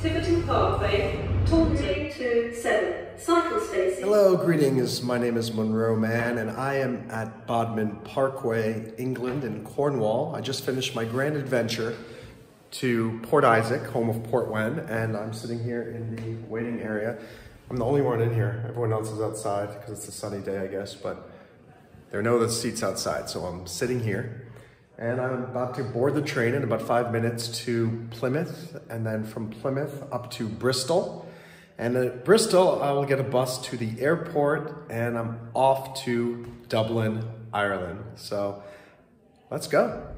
Bodmin Parkway, Taunton to 7. Cycle spaces. Hello, greetings. My name is Monroe Mann and I am at Bodmin Parkway, England in Cornwall. I just finished my grand adventure to Port Isaac, home of Port Wen, and I'm sitting here in the waiting area. I'm the only one in here. Everyone else is outside because it's a sunny day, I guess, but there are no other seats outside, so I'm sitting here. And I'm about to board the train in about 5 minutes to Plymouth, and then from Plymouth up to Bristol. And at Bristol, I will get a bus to the airport, and I'm off to Dublin, Ireland. So let's go.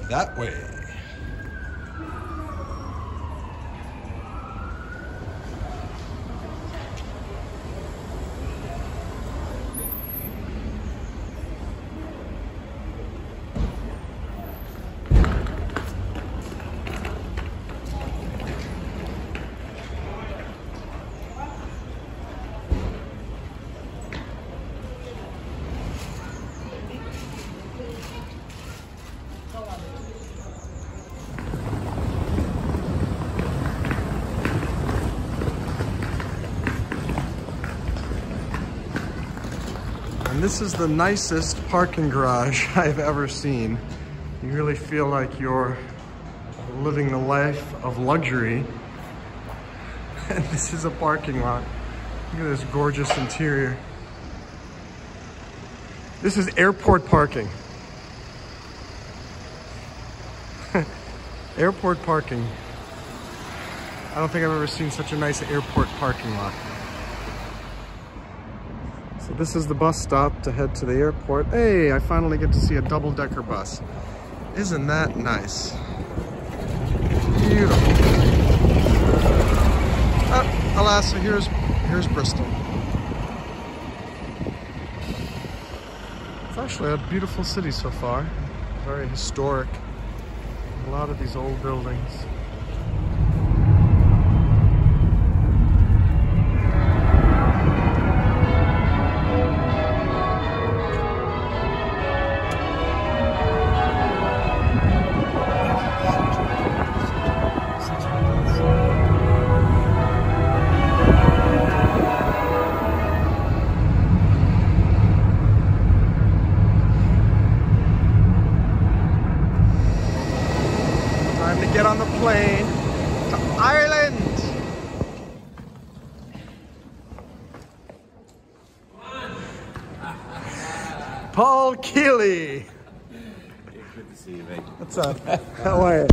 That way. This is the nicest parking garage I've ever seen. You really feel like you're living the life of luxury. And this is a parking lot. Look at this gorgeous interior. This is airport parking. Airport parking. I don't think I've ever seen such a nice airport parking lot. So this is the bus stop to head to the airport. Hey, I finally get to see a double-decker bus. Isn't that nice? Beautiful. Alas, so here's Bristol. It's actually a beautiful city so far. Very historic. A lot of these old buildings. Get on the plane to Ireland. Paul Keeley. Good to see you, mate. What's up? How are you?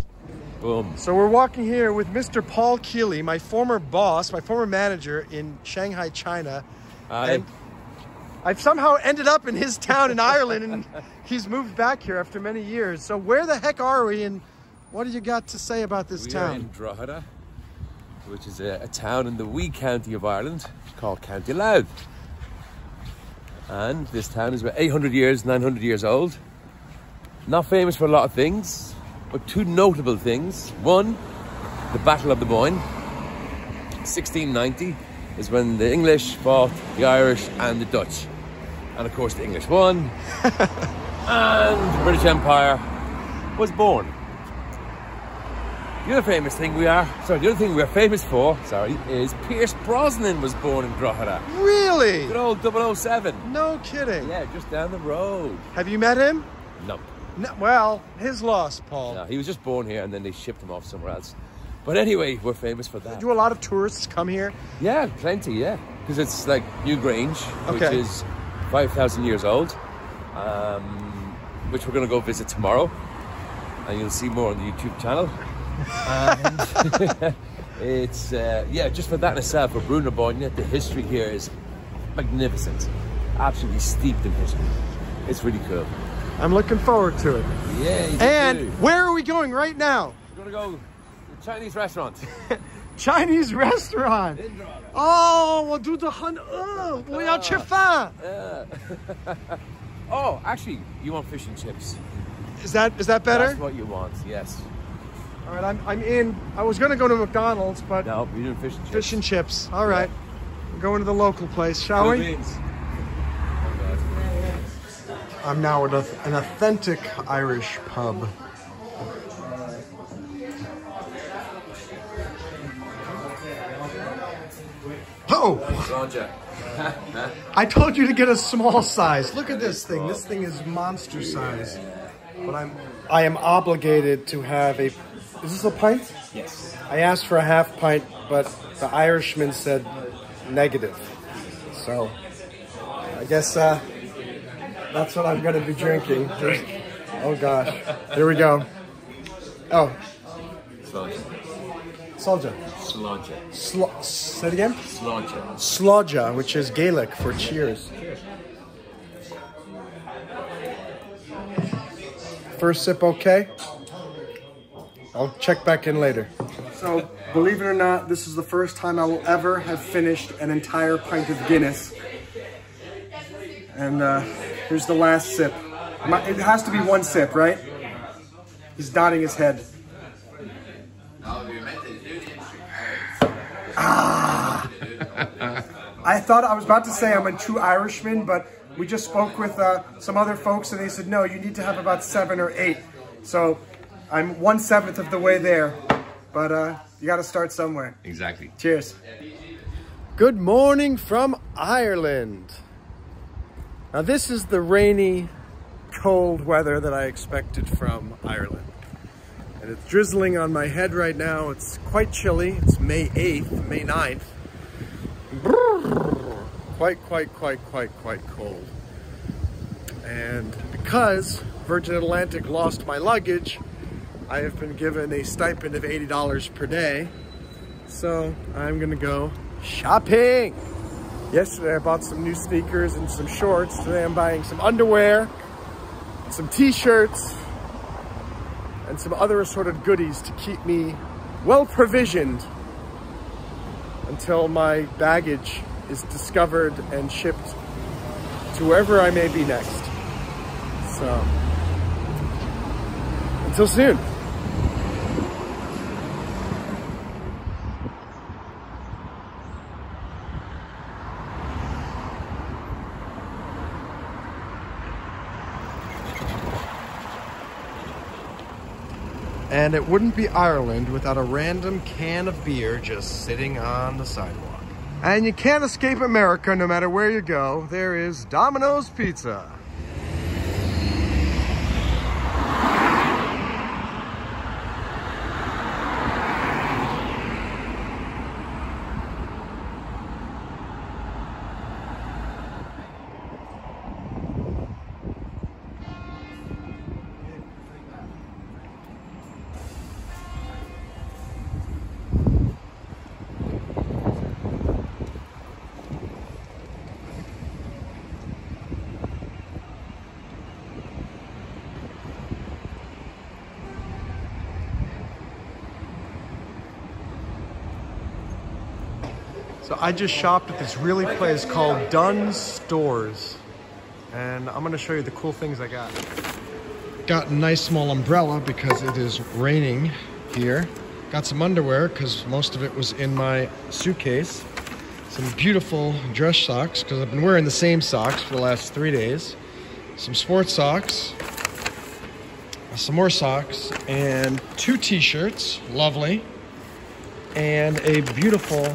Boom. So we're walking here with Mr. Paul Keeley, my former boss, my former manager in Shanghai, China. And I've somehow ended up in his town in Ireland, and he's moved back here after many years. So where the heck are we, and what do you got to say about this town? We are in Drogheda, which is a town in the wee county of Ireland called County Louth. And this town is about 800 years, 900 years old. Not famous for a lot of things, but two notable things. One, the Battle of the Boyne. 1690 is when the English fought the Irish and the Dutch. And of course the English won. And the British Empire was born. The other thing we are famous for, is Pierce Brosnan was born in Drogheda. Really? Good old 007. No kidding. Yeah, just down the road. Have you met him? No. No, well, his loss, Paul. No, he was just born here and then they shipped him off somewhere else. But anyway, we're famous for that. Do a lot of tourists come here? Yeah, plenty, yeah. Because it's like Newgrange, which is 5,000 years old, which we're going to go visit tomorrow. and you'll see more on the YouTube channel. And it's, yeah, just for that in itself, for Brúna Báine, the history here is magnificent. Absolutely steeped in history. It's really cool. I'm looking forward to it. Yeah, you And do. where are we going right now? We're gonna go to a Chinese restaurant. Chinese restaurant. Oh, we'll do the hunt. Oh, we are chifan. Oh, actually, you want fish and chips? Is that better? That's what you want. Yes. All right, I'm in. I was gonna go to McDonald's, but No, you're doing fish and chips. fish and chips. All right, we're going to the local place, shall Cool we? beans. I'm now at an authentic Irish pub. Oh! Roger. I told you to get a small size. Look at this thing. This thing is monster size. But I am obligated to have a... Is this a pint? Yes. I asked for a half pint, but the Irishman said negative. So, I guess that's what I'm going to be drinking. Oh gosh. Here we go. Oh. Soldier. Slodger. Say it again? Slodger. Slodger, which is Gaelic for cheers. First sip okay? I'll check back in later. So, believe it or not, this is the first time I will ever have finished an entire pint of Guinness. And here's the last sip. It has to be one sip, right? He's nodding his head. Ah! I thought I was about to say I'm a true Irishman, but we just spoke with some other folks and they said, no, you need to have about 7 or 8. So I'm 1/7 of the way there, but you got to start somewhere. Exactly. Cheers. Good morning from Ireland. Now this is the rainy, cold weather that I expected from Ireland. And it's drizzling on my head right now. It's quite chilly. It's May 8th, May 9th. Quite cold. And because Virgin Atlantic lost my luggage, I have been given a stipend of $80 per day. So I'm gonna go shopping. Yesterday I bought some new sneakers and some shorts. Today I'm buying some underwear, some t-shirts, and some other assorted goodies to keep me well provisioned until my baggage is discovered and shipped to wherever I may be next. So, until soon. And it wouldn't be Ireland without a random can of beer just sitting on the sidewalk. And you can't escape America no matter where you go. There is Domino's Pizza. So I just shopped at this really place called Dunnes Stores. And I'm gonna show you the cool things I got. Got a nice small umbrella because it is raining here. Got some underwear because most of it was in my suitcase. Some beautiful dress socks because I've been wearing the same socks for the last 3 days. Some sports socks. Some more socks and 2 t-shirts, lovely. And a beautiful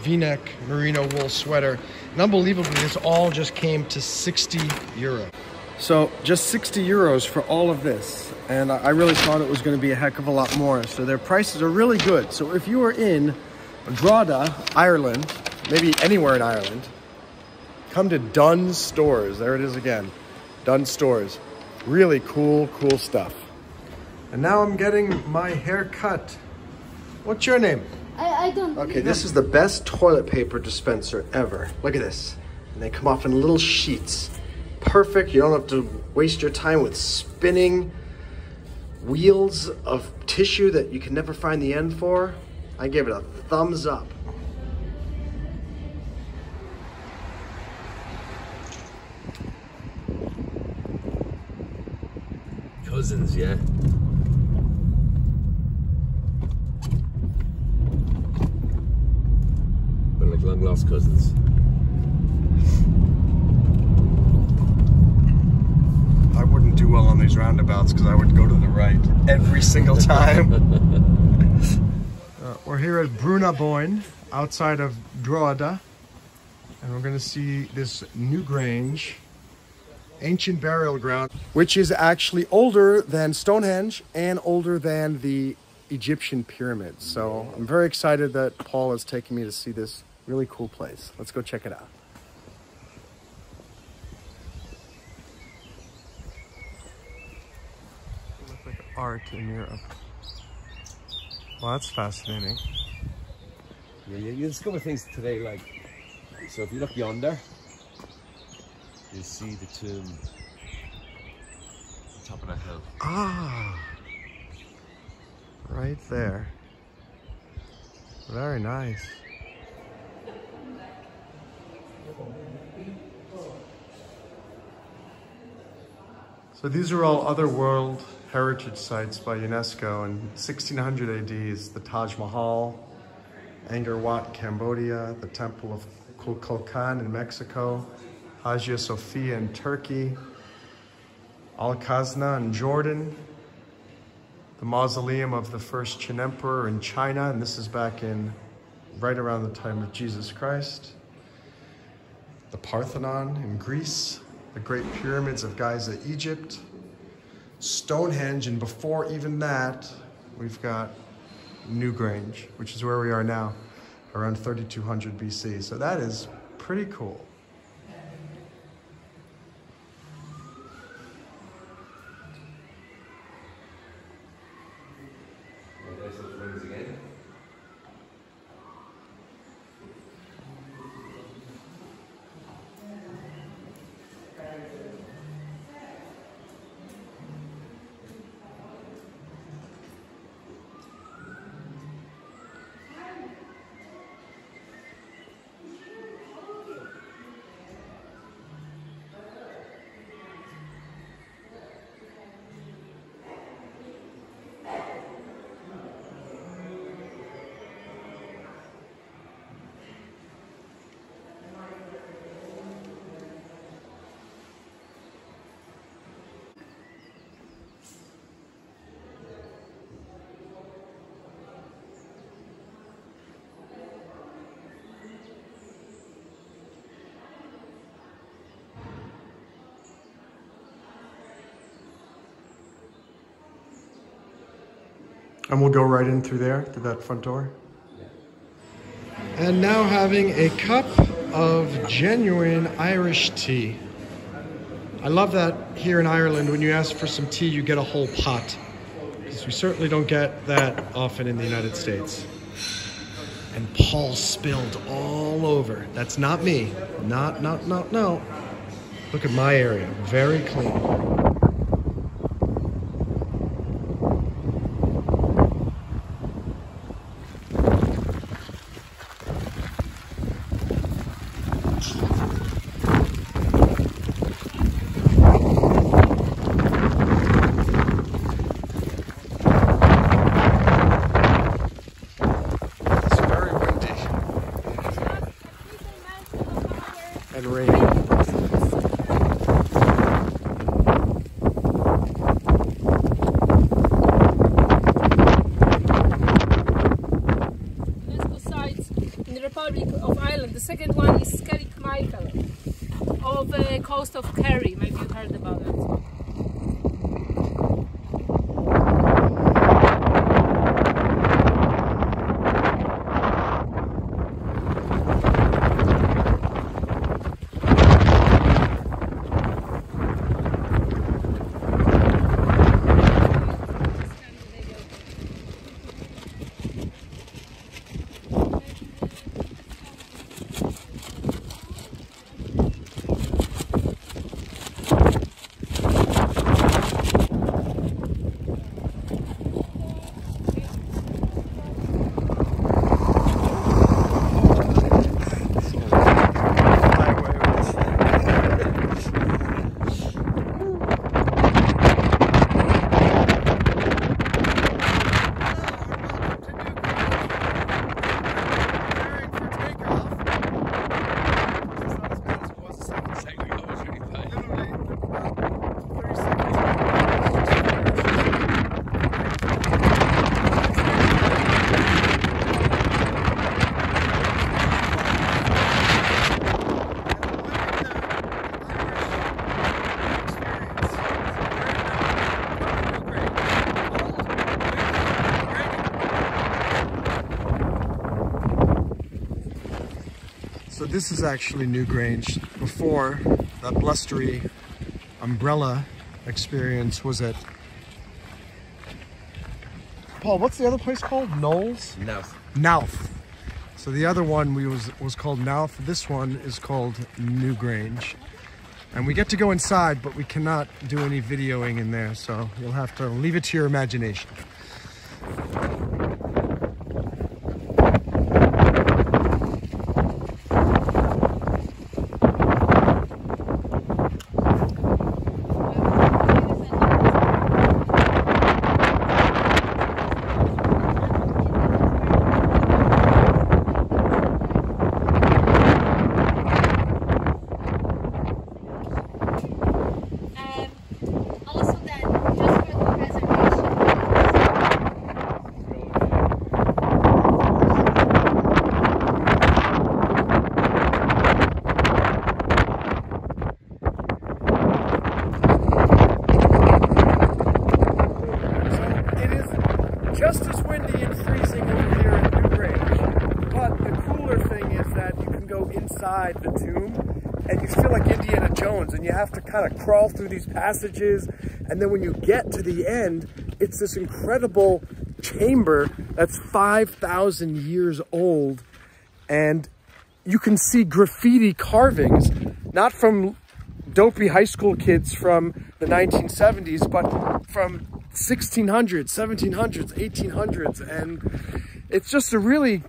V-neck merino wool sweater. And unbelievably, this all just came to 60 euros. So just 60 euros for all of this. And I really thought it was going to be a heck of a lot more. So their prices are really good. So if you are in Drogheda, Ireland, maybe anywhere in Ireland, come to Dunnes Stores. There it is again. Dunnes Stores. Really cool stuff. And now I'm getting my hair cut. What's your name? I don't. Okay, this is the best toilet paper dispenser ever. Look at this. And they come off in little sheets. Perfect. You don't have to waste your time with spinning wheels of tissue that you can never find the end for. I give it a thumbs up. Cousins, yeah. We're like long lost cousins. I wouldn't do well on these roundabouts because I would go to the right every single time. We're here at Brunnaboyne, outside of Drogheda, and we're going to see this Newgrange, ancient burial ground, which is actually older than Stonehenge and older than the Egyptian pyramids. So I'm very excited that Paul is taking me to see this really cool place. Let's go check it out. It looks like art in Europe. Well, that's fascinating. Yeah, you discover things today, like, so if you look yonder, you see the tomb on top of that hill. Ah, right there. Very nice. So these are all other World Heritage Sites by UNESCO. In 1600 AD is the Taj Mahal, Angkor Wat, Cambodia, the Temple of Kukulkan in Mexico, Hagia Sophia in Turkey, Al-Khazna in Jordan, the mausoleum of the first Qin Emperor in China, and this is back in right around the time of Jesus Christ, the Parthenon in Greece, the Great Pyramids of Giza, Egypt, Stonehenge, and before even that, we've got Newgrange, which is where we are now, around 3200 BC. So that is pretty cool. And we'll go right in through there, through that front door. And now having a cup of genuine Irish tea. I love that here in Ireland, when you ask for some tea, you get a whole pot. Because we certainly don't get that often in the United States. And Paul spilled all over. That's not me. No. Look at my area, very clean. And rain. UNESCO sites in the Republic of Ireland. The second one is Carrickmichael of the coast of Kerry. Maybe you heard about it. this is actually Newgrange. Before, that blustery umbrella experience was at... Paul, what's the other place called? Knowles? Nouth. Nouth. So the other one was called Nouth. This one is called Newgrange. And we get to go inside, but we cannot do any videoing in there, so you'll have to leave it to your imagination. Just as windy and freezing over here at Newgrange, but the cooler thing is that you can go inside the tomb and you feel like Indiana Jones, and you have to kind of crawl through these passages, and then when you get to the end, it's this incredible chamber that's 5,000 years old, and you can see graffiti carvings, not from dopey high school kids from the 1970s, but from 1600s, 1700s, 1800s, and it's just a really,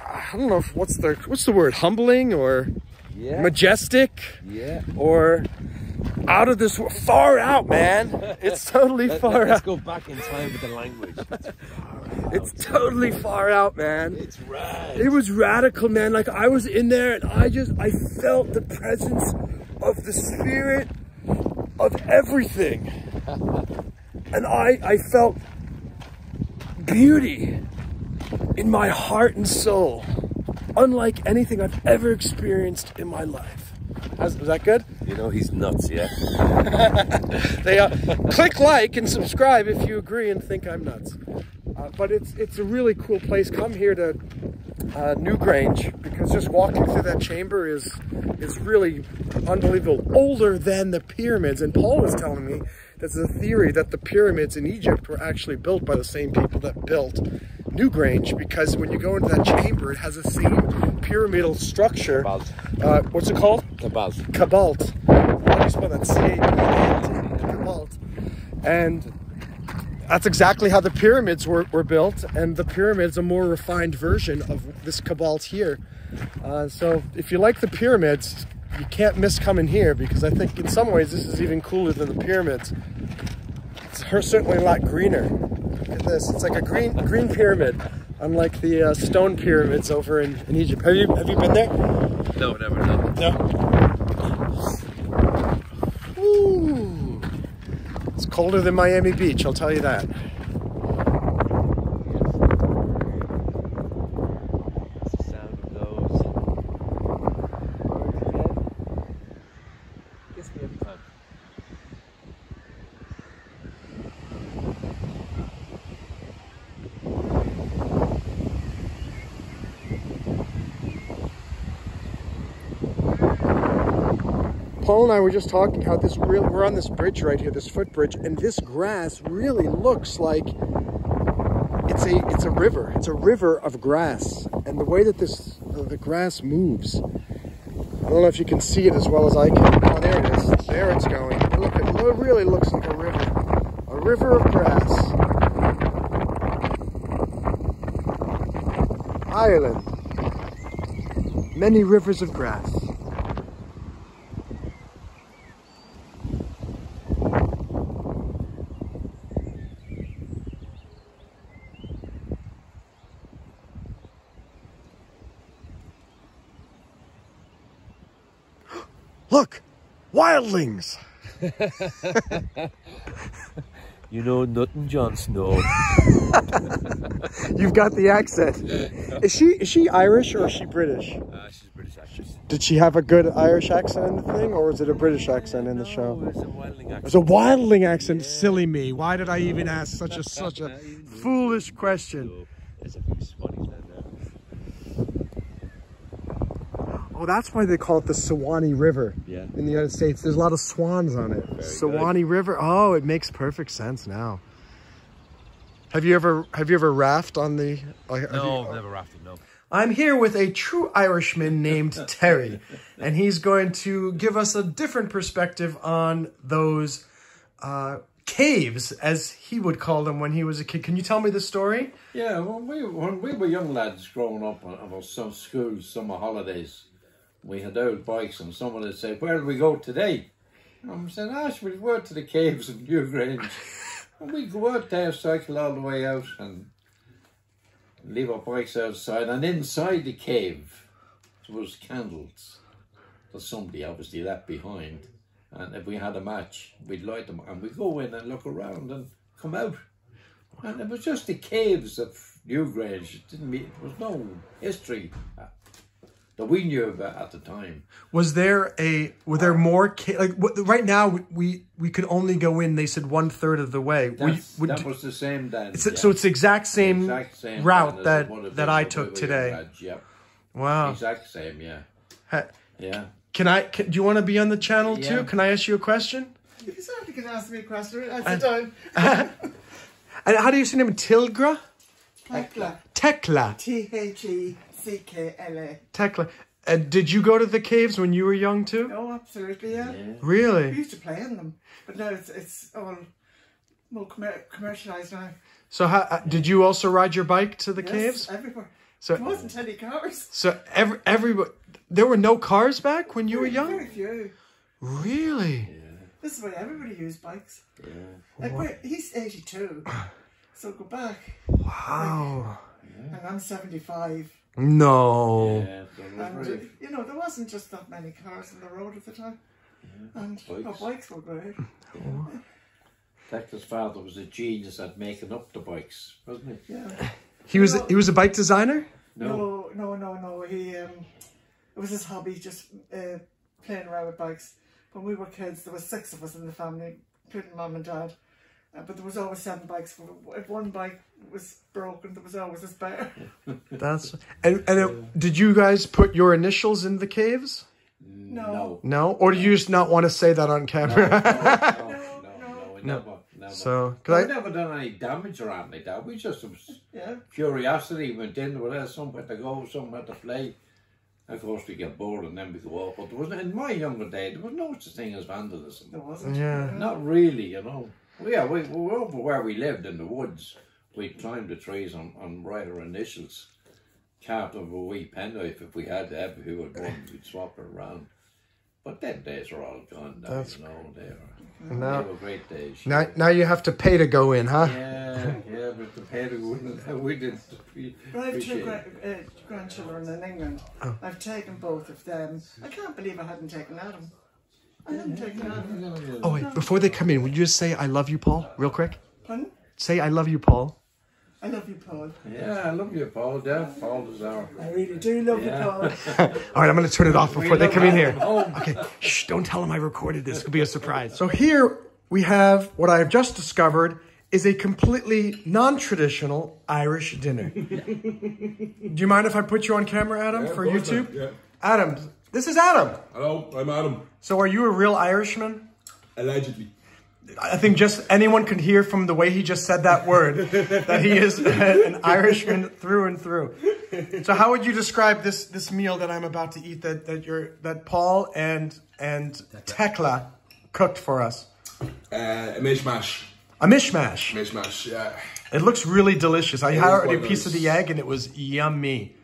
I don't know if, what's the word, humbling or majestic, or out of this, far out, man. It's totally far out. Let's go back in time with the language. It's totally far out, man. It's rad. It was radical, man. Like, I was in there and I felt the presence of the spirit of everything. And I felt beauty in my heart and soul, unlike anything I've ever experienced in my life. Was that good? You know, he's nuts, yeah. Click like and subscribe if you agree and think I'm nuts. But it's a really cool place. Come here to Newgrange, because just walking through that chamber is really unbelievable. Older than the pyramids. And Paul was telling me there's a theory that the pyramids in Egypt were actually built by the same people that built Newgrange, because when you go into that chamber, it has the same pyramidal structure. What's it called? Cabalt. Cabalt. How do you spell that? C-A-B-A-L-T. Cabalt. And that's exactly how the pyramids were built, and the pyramid's a more refined version of this cabalt here. So if you like the pyramids, you can't miss coming here, because I think in some ways this is even cooler than the pyramids. It's certainly a lot greener. Look at this. It's like a green pyramid, unlike the stone pyramids over in Egypt. Have you been there? No, never. No. Ooh. It's colder than Miami Beach, I'll tell you that. That's the sound of those birds again. Gets me every time. Paul and I were just talking how we're on this bridge right here, this footbridge, and this grass really looks like it's a river. It's a river of grass, and the way that the grass moves. I don't know if you can see it as well as I can. Oh, there it is. There it's going. Look, it really looks like a river of grass. Ireland. Many rivers of grass. Look! Wildlings! You know nothing, Jon Snow. You've got the accent. Is she Irish or is she British? She's a British actress. Did she have a good Irish accent in the thing, or was it a British accent in the show? No, it was a wildling accent. It was a wildling accent. Yeah. Silly me. Why did I even ask such a foolish question? There's a few spotties down there. Oh, that's why they call it the Suwannee River. Yeah. In the United States, there's a lot of swans on it. Suwannee River. Oh, it makes perfect sense now. Have you ever rafted on the? No, I've never rafted. No. I'm here with a true Irishman named Terry, and he's going to give us a different perspective on those caves, as he would call them when he was a kid. Can you tell me the story? Yeah, when we were young lads growing up on some schools, summer holidays, we had old bikes, and someone would say, "Where do we go today?" And I'm saying, "We'll go out to the caves of Newgrange." And we'd go out there, cycle all the way out, and leave our bikes outside, and inside the cave there was candles that somebody obviously left behind, and if we had a match we'd light them and we'd go in and look around and come out, and it was just the caves of Newgrange. There was no history that we knew about at the time. Were there more right now we could only go in, they said, 1/3 of the way. That was the same then. So it's the exact same route that I took today. Yeah. Wow. Exact same, yeah. Yeah. Do you want to be on the channel too? Yeah. Can I ask you a question? You certainly can ask me a question. I sit down. And how do you say your name? Tilgra? Tekla. Tekla. Tekla. Tekla. Did you go to the caves when you were young too? Oh, absolutely, yeah. Really? We used to play in them, but now it's all more commercialised now. So did you also ride your bike to the caves? Everywhere. So there wasn't any cars. So there were no cars back when you were young? Very few. Really? Yeah. This is why everybody used bikes. Yeah. Like, he's 82, so go back. Wow. And I'm 75. No. Yeah, And, you know, there wasn't just that many cars on the road at the time. Yeah. And our bikes were great. Tekla's father was a genius at making up the bikes, wasn't he? Yeah. He was a bike designer? No. He it was his hobby, just playing around with bikes. When we were kids, there was 6 of us in the family, including Mum and Dad. But there was always 7 bikes. If one bike was broken, there was always a spare. Did you guys put your initials in the caves? No. No? Or do you just not want to say that on camera? No. So, we never done any damage or anything like that. We just was curiosity, went in, well, somewhere to go, somewhere to play. Of course, we get bored and then we go off. But there wasn't, in my younger day, there was no such thing as vandalism. There wasn't. Yeah. Not really, you know. Yeah, we were over where we lived in the woods. We'd climb the trees and write our initials. Carved over a wee penknife if we had to have who had one, we'd swap it around. But them days are all gone now, you know. They were great days. Now you have to pay to go in, huh? Yeah, but to pay to go in, we didn't. But I have 2 grandchildren in England. Oh. I've taken both of them. I can't believe I hadn't taken Adam. I hadn't taken Adam. Oh, wait, before they come in, would you just say, "I love you, Paul," real quick? Pardon? Say, "I love you, Paul." I love you, Paul. Yeah, I love you, Paul. Yeah, Paul is our... I really do love you, Paul. All right, I'm going to turn it off before they come in here. Okay, shh, don't tell them I recorded this. It'll be a surprise. So here we have what I have just discovered is a completely non-traditional Irish dinner. Do you mind if I put you on camera, Adam, for YouTube? Yeah. Adam, this is Adam. Hello, I'm Adam. So are you a real Irishman? Allegedly. I think just anyone could hear from the way he just said that word that he is an Irishman through and through. So how would you describe this meal that I'm about to eat that Paul and Tekla cooked for us? A mishmash. A mishmash. Mishmash, yeah. It looks really delicious. I had a piece of the egg and it was yummy.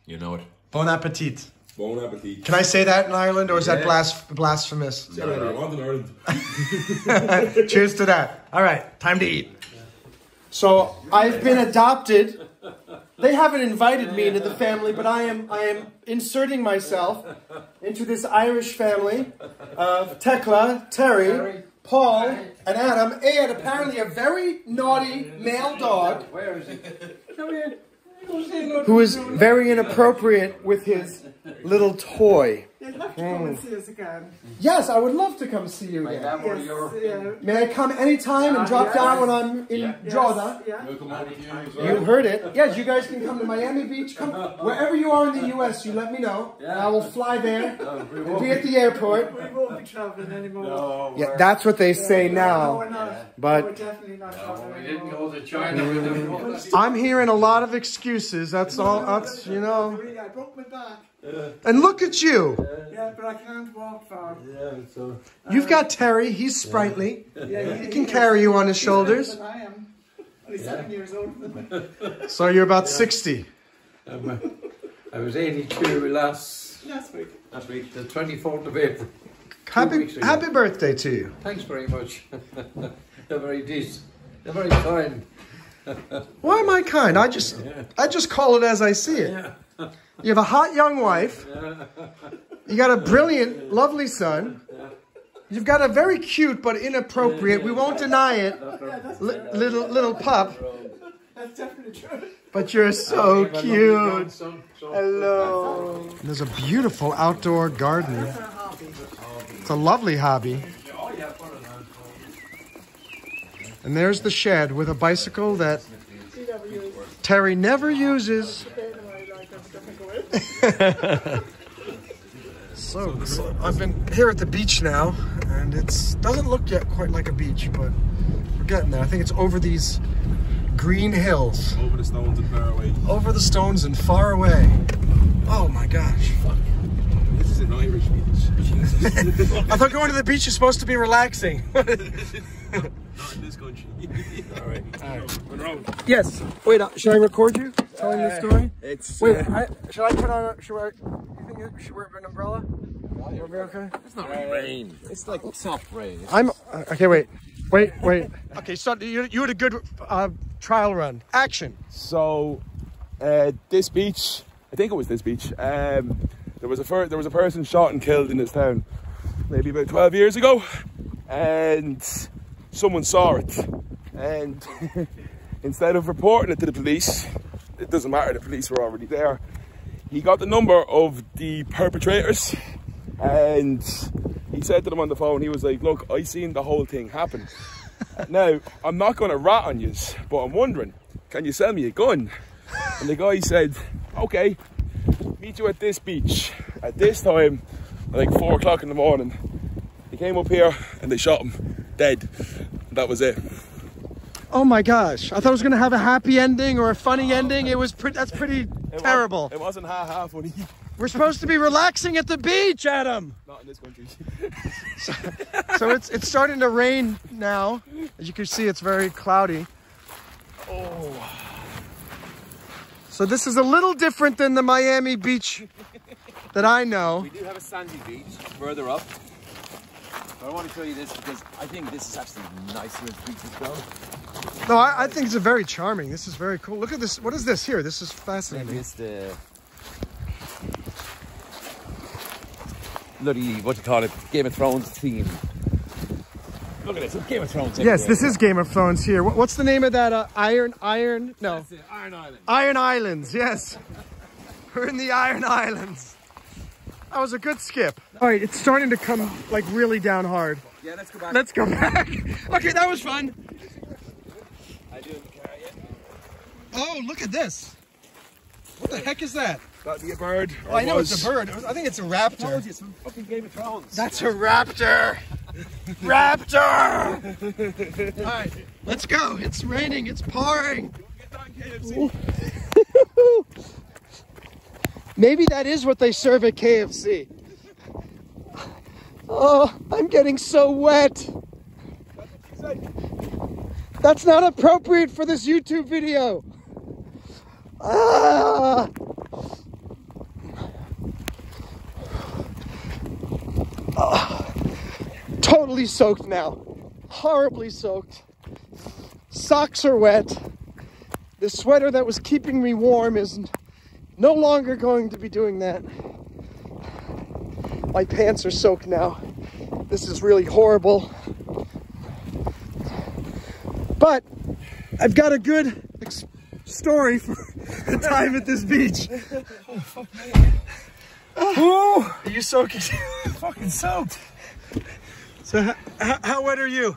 You know it. Bon appetit. Bon appetit. Can I say that in Ireland, or is that blasphemous? Yeah, I want in Ireland. Cheers to that. All right, time to eat. So I've been adopted. They haven't invited me into the family, but I am inserting myself into this Irish family of Tekla, Terry, Paul, and Adam, and apparently a very naughty male dog. Where is he? Come here. Who is very inappropriate with his little toy. You'll have to come and see us again. Yes, I would love to come see you again. Yes, yeah. May I come anytime and drop down when I'm in Drogheda? Yeah. We'll come over to you as well. You heard it. Yes, you guys can come to Miami Beach. Come wherever you are in the US, you let me know. And I will fly there and be at the airport. We won't be travelling anymore. No, Yeah, that's what they say No, now. we're not. But- we're definitely not travelling we didn't anymore. go to China with them. I'm hearing a lot of excuses. That's all. That's, you know. Really, I broke my back. And look at you. Yeah, but I can't walk far. Yeah, so You've got Terry. He's sprightly. Yeah, He can carry you on his shoulders. But I am only 7 years older than me. So you're about 60. I was 82 last Last week. the 24th of April. Happy birthday to you. Thanks very much. They're very decent. They're very kind. Why am I kind? I just call it as I see it. Yeah. You have a hot young wife. You got a brilliant, lovely son. You've got a very cute but inappropriate, we won't deny it, little pup. That's definitely true. But you're so I have a lovely cute. grandson, so- Hello. There's a beautiful outdoor garden. That's our hobby. It's a lovely hobby. Oh, yeah, fun and that. And there's the shed with a bicycle that Terry never uses. So I've been here at the beach now, and it doesn't look yet quite like a beach, but we're getting there. I think it's over these green hills. Over the stones and far away. Over the stones and far away. Oh my gosh. This is an Irish beach. I thought going to the beach is supposed to be relaxing. Not in this country. Alright. Yes. Wait, should I record you telling the story? It's Wait, should I put on a, you think we should wear an umbrella? Will it be okay? it's not rain. It's like soft rain. I'm, okay, wait. Okay, so you had a good trial run. Action. So, this beach, I think it was this beach, there was a person shot and killed in this town maybe about 12 years ago, and someone saw it, and instead of reporting it to the police, it doesn't matter, the police were already there, he got the number of the perpetrators, and he said to them on the phone, he was like, look, I seen the whole thing happen. Now, I'm not going to rat on you, but I'm wondering, can you sell me a gun? And the guy said, okay, meet you at this beach at this time at like 4 o'clock in the morning. He came up here and they shot him dead. That was it. Oh my gosh. I thought it was going to have a happy ending or a funny ending. That's pretty terrible. It wasn't half funny. We're supposed to be relaxing at the beach, Adam. Not in this country. So it's starting to rain now. As you can see, it's very cloudy. Oh. So this is a little different than the Miami beach that I know. We do have a sandy beach further up. But I want to show you this because I think this is actually nicer as beaches go. No, I think it's very charming. This is very cool. Look at this. What is this here? This is fascinating. Maybe it's the bloody, what do you call it, Game of Thrones theme. Look at this, it's Game of Thrones. Yes, this is Game of Thrones here. What's the name of that? Iron? No. That's it, Iron Island. Iron Islands, yes. We're in the Iron Islands. That was a good skip. All right, it's starting to come like really down hard. Yeah, let's go back. Let's go back. Okay, that was fun. I do carry it. Oh, look at this. What the heck is that? That'd be a bird. Oh, I know it's a bird. I think it's a raptor. It's from fucking Game of Thrones. That's a raptor. Raptor! All right, let's go. It's raining. It's pouring. Maybe that is what they serve at KFC. Oh, I'm getting so wet. That's not appropriate for this YouTube video. Ah! Oh, totally soaked now. Horribly soaked. Socks are wet. The sweater that was keeping me warm is no longer going to be doing that. My pants are soaked now. This is really horrible. But I've got a good story for the time at this beach. Ooh, are you soaking? Fucking soaked. So how wet are you?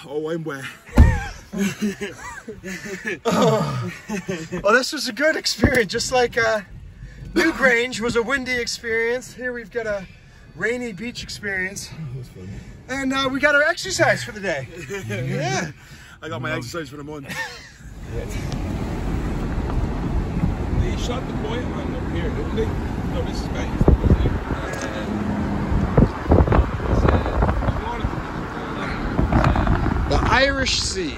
Oh, I'm wet. Well, this was a good experience, just like Newgrange was a windy experience. Here we've got a rainy beach experience. And we got our exercise for the day. Yeah. I got my exercise for the month. They shot the quiet man up here, didn't they? No, this is back. The Irish Sea.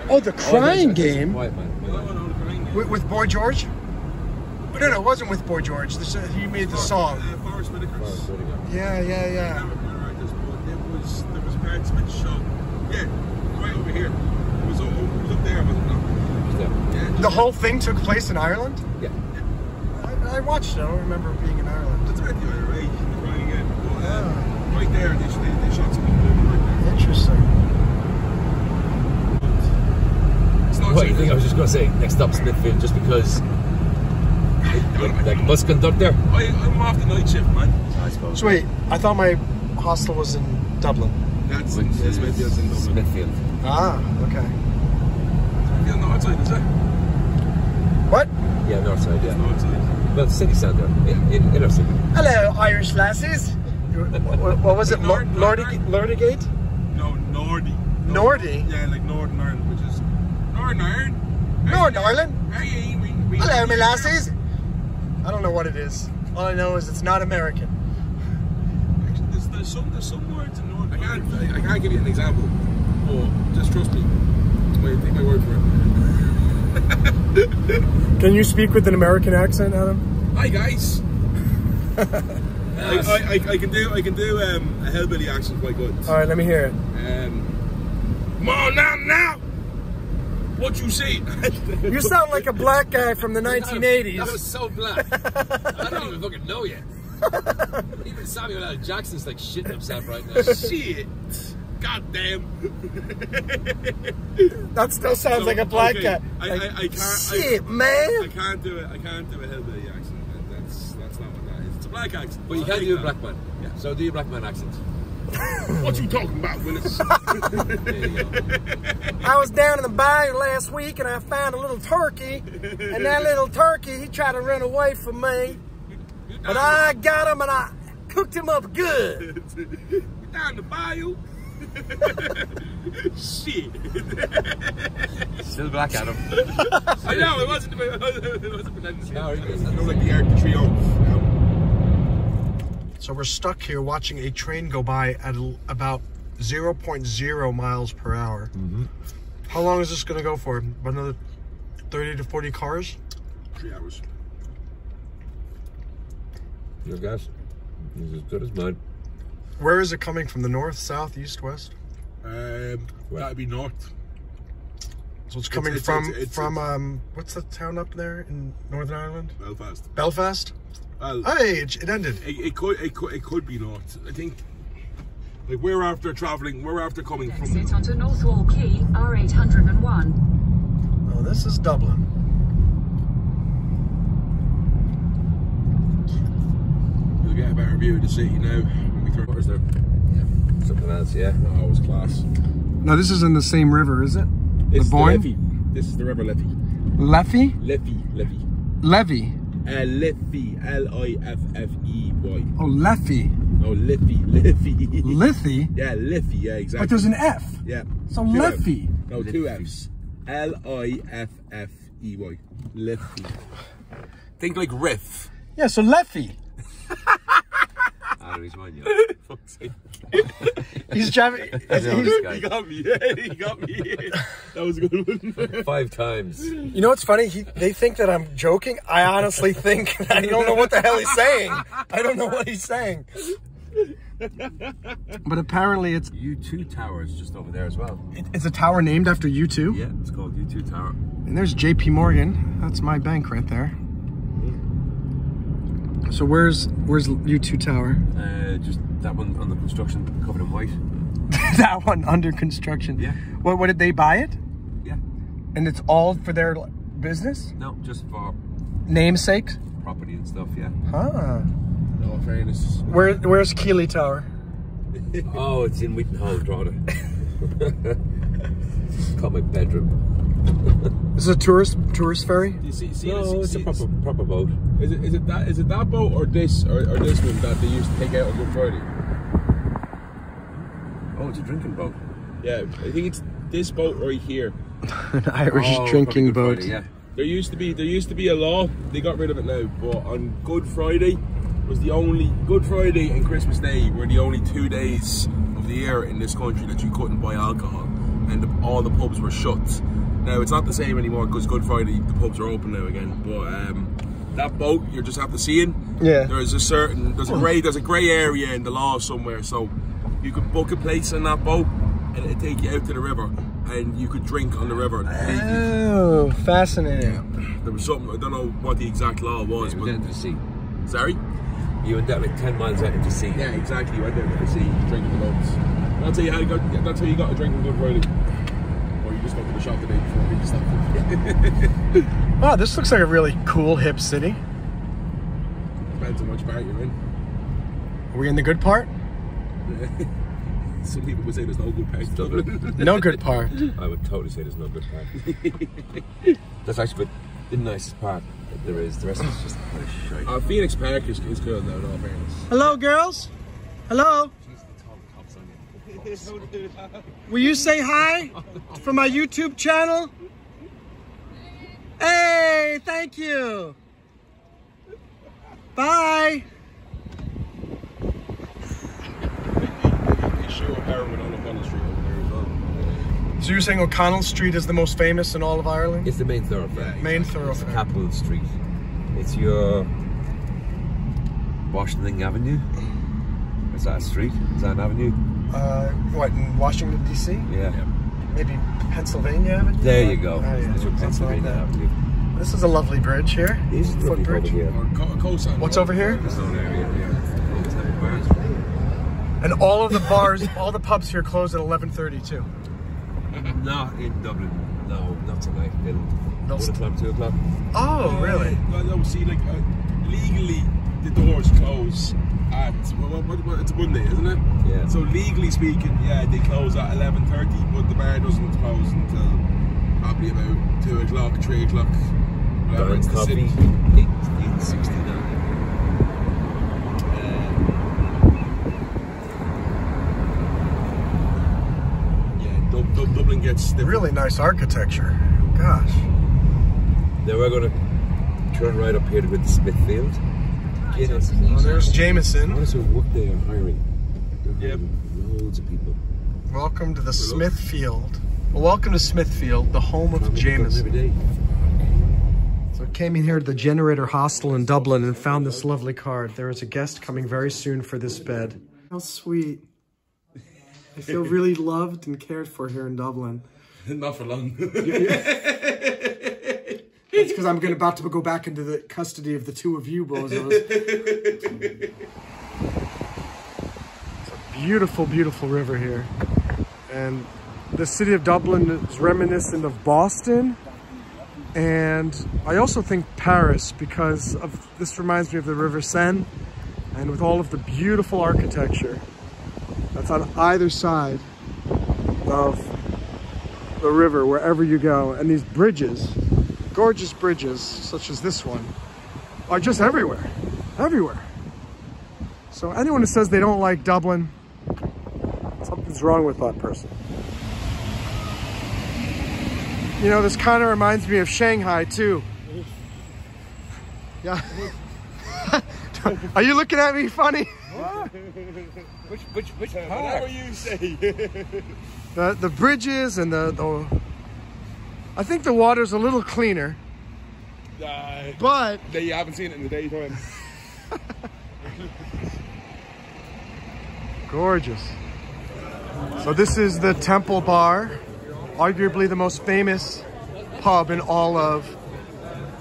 Oh, the crying game? With Boy George? No, it wasn't with Boy George. He made the song. Yeah. There was parts of the show. Yeah, right over here. It was up there, wasn't it? Yeah. The whole thing took place in Ireland? Yeah. I watched it. I don't remember being in Ireland. That's about the IRA, the crying game. Right there, they shot some people right there. Interesting. What do you think? I was just going to say next stop Smithfield, just because like a bus conductor. I'm off the night shift, man. I suppose. So wait, I thought my hostel was in Dublin. That's Smithfield's in Dublin. Smithfield. Ah, okay. Smithfield north side, is it? What? Yeah, north side. Yeah. North side. Well, city centre in inner city. Hello, Irish lassies. What was it? Lordygate? No, Nordy. Nordy? Yeah, like Northern Ireland, which is Northern Ireland. Northern Ireland? Hey, Hello, my lassies. I don't know what it is. All I know is it's not American. Actually, there's some words in Northern. I can't give you an example, but just trust me. Take my word for it. Can you speak with an American accent, Adam? Hi guys. I can do a hillbilly accent quite good. All right, let me hear it. Come on now. What you say? You sound like a black guy from the 1980s. That was so black. I don't even fucking know yet. Even Samuel L. Jackson's like shitting himself right now. Shit. God damn. That still sounds like a black guy. I can't. Shit, man. I can't do a hillbilly accent. That's not what that is. It's a black accent. But you can't do a black man. Yeah. So do your black man accent. What you talking about, Willis? There you go. I was down in the bayou last week and I found a little turkey, and that little turkey, he tried to run away from me, but I got him and I cooked him up good. Down the bayou. Shit. Still black Adam. I know, it wasn't pretending. No, I know, like the Arc Trio. So we're stuck here watching a train go by at about 0.0 miles per hour. Mm-hmm. How long is this going to go for? About another 30 to 40 cars? 3 hours. Your guess is as good as mine. Where is it coming from? The north, south, east, west? That'd be north. So it's coming from what's the town up there in Northern Ireland? Belfast. Belfast? Well, hey, it ended. It could be north. I think. Like we're after coming from. Exit onto Northwall Quay, R801. Oh, this is Dublin. You'll get a better view of the city now. What is there? Yeah. Something else, yeah. Oh, it was class. No, this is in the same river, is it? It's the Boyne? Liffey. This is the River Liffey. Liffey? Liffey. Levy. Liffey. L-I-F-F-E-Y. Oh, Liffey. Oh, Liffey. Liffey? Yeah, Liffey. Yeah, exactly. But there's an F. Yeah. So Two Liffey. F's. No, 2 F's. L-I-F-F-E-Y. Liffey. Think like riff. Yeah, so Liffey. He's mine, yeah. Fuck's sake. He's driving. He got me. Yeah, he got me. That was a good one. 5 times. You know what's funny? They think that I'm joking. I honestly think I don't know what the hell he's saying. I don't know what he's saying. But apparently it's U2 Tower is just over there as well. It's a tower named after U2. Yeah, it's called U2 Tower. And there's JP Morgan. That's my bank right there. So where's U2 Tower? Just that one under construction, covered in white. That one under construction. Yeah. What did they buy it? Yeah. And it's all for their business? No, just for namesake? Property and stuff, yeah. Huh. In all fairness. Where's Keeley Tower? Oh, it's in Wheaton Hall, Drogheda. It's called my bedroom. Is it a tourist ferry? You see, No, it's a proper boat. Is it that boat or this one that they used to take out on Good Friday? Oh, it's a drinking boat. Yeah, I think it's this boat right here. An Irish drinking boat. Friday, yeah. There used to be a law. They got rid of it now. But on Good Friday Good Friday and Christmas Day were the only 2 days of the year in this country that you couldn't buy alcohol, and all the pubs were shut. Now it's not the same anymore because Good Friday the pubs are open now again. But that boat you just have to see in. Yeah. There's a grey area in the law somewhere, so you could book a place in that boat and it'd take you out to the river and you could drink on the river. Oh, fascinating. Yeah. There was something, I don't know what the exact law was, but Into the sea. Sorry? You went down like 10 miles out into the sea. Yeah, exactly. You went down to the sea, drinking the boats. That's how you got a drink on Good Friday. Or you just go to the shop the day before and you stop. Wow, this looks like a really cool, hip city. Depends on which part you're in. Are we in the good part? Some people would say there's no good part. No good part. I would totally say there's no good part. That's actually the nicest part that there is. The rest is just shite. Phoenix Park is cool though, in all fairness. Hello, girls. Hello. Will you say hi for my YouTube channel? Hey, thank you. Bye. So you're saying O'Connell Street is the most famous in all of Ireland? It's the main thoroughfare. Main It's the thoroughfare. capital street. It's your Washington Avenue. Is that a street? Is that an avenue? What, in Washington, D.C.? Yeah. Maybe Pennsylvania Avenue? There you go. Oh, yeah. It's your Something like Pennsylvania that. Avenue. This is a lovely bridge here. This is lovely over here. What's over here? This whole area, yeah. And all of the bars, all the pubs here close at 11:30 too. Not in Dublin. No, not tonight. Till 1 o'clock, 2 o'clock. Oh, really? No, see, like, legally, the doors close at, it's Monday, isn't it? Yeah. So legally speaking, yeah, they close at 11:30, but the bar doesn't close until probably about 2 o'clock, 3 o'clock. Whatever, it's the city. 1869. Dublin gets really nice architecture. Gosh. Then we're going to turn right up here to go to Smithfield. Guinness. Oh, there's Jameson. What is it? What they are hiring? They're hiring loads of people. Welcome to the Smithfield. Well, welcome to Smithfield, the home of Jameson. Every day. So I came in here to the Generator Hostel in Dublin and found this lovely card. There is a guest coming very soon for this bed. How sweet. I feel really loved and cared for here in Dublin. Not for long. It's because I'm about to go back into the custody of the two of you bozos. It's a beautiful, beautiful river here. And the city of Dublin is reminiscent of Boston. And I also think Paris, because of this reminds me of the River Seine, and with all of the beautiful architecture that's on either side of the river wherever you go. And these bridges, gorgeous bridges such as this one, are just everywhere, everywhere. So anyone who says they don't like Dublin, something's wrong with that person. You know, this kind of reminds me of Shanghai too. Yeah. Are you looking at me funny? Which part? Whatever you say. The bridges and the I think the water's a little cleaner. But you haven't seen it in the daytime. Gorgeous. So this is the Temple Bar, arguably the most famous pub in all of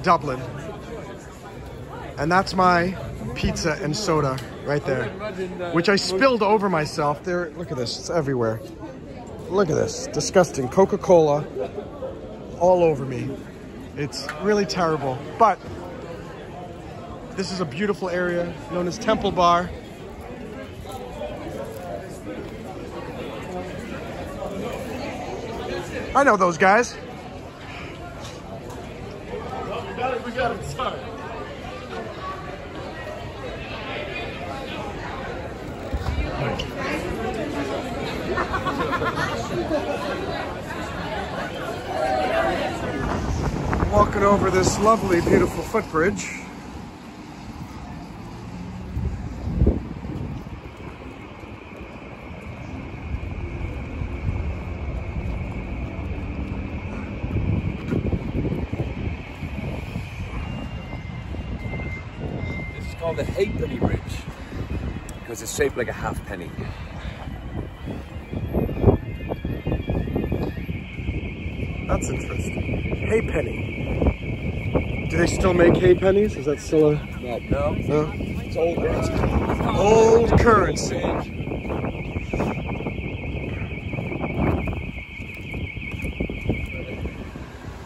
Dublin. And that's my pizza and soda right there, which I spilled over myself. There, look at this, it's everywhere. Look at this, disgusting. Coca-Cola all over me. It's really terrible, but This is a beautiful area known as Temple Bar. I know those guys. We got it. Sorry. Walking over this lovely, beautiful footbridge. This is called the Halfpenny Bridge because it's shaped like a halfpenny. That's interesting. Halfpenny. Do they still make halfpennies? Is that still a... No. No? It's old currency. Old currency.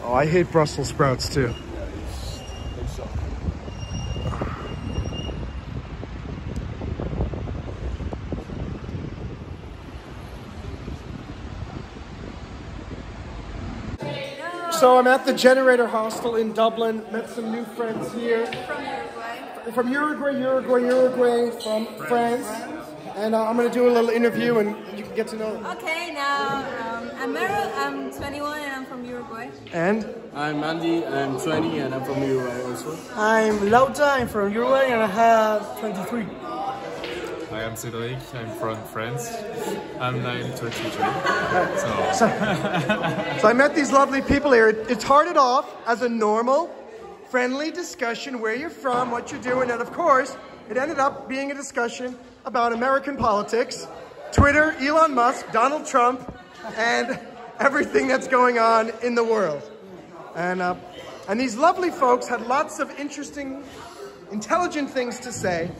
Oh, I hate Brussels sprouts too. So I'm at the Generator Hostel in Dublin. Met some new friends here. From Uruguay, from France. And I'm going to do a little interview and you can get to know them. Okay, now I'm Meryl, I'm 21 and I'm from Uruguay. And? I'm Andy, I'm 20 and I'm from Uruguay also. I'm Lauta, I'm from Uruguay and I have 23. I am Cédric, I'm from France, and I'm 33. So I met these lovely people here. It started off as a normal, friendly discussion, where you're from, what you're doing, and of course, it ended up being a discussion about American politics, Twitter, Elon Musk, Donald Trump, and everything that's going on in the world. And these lovely folks had lots of interesting, intelligent things to say.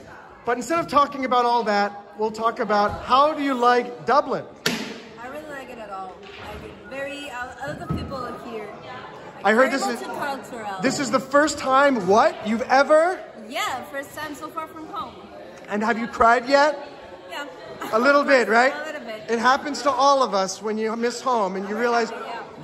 But instead of talking about all that, we'll talk about how do you like Dublin? I really like it at all. I love the people here. I heard this is the first time, what, you've ever? Yeah, first time so far from home. And have you cried yet? Yeah. A little bit, right? A little bit. It happens to all of us when you miss home and you realize,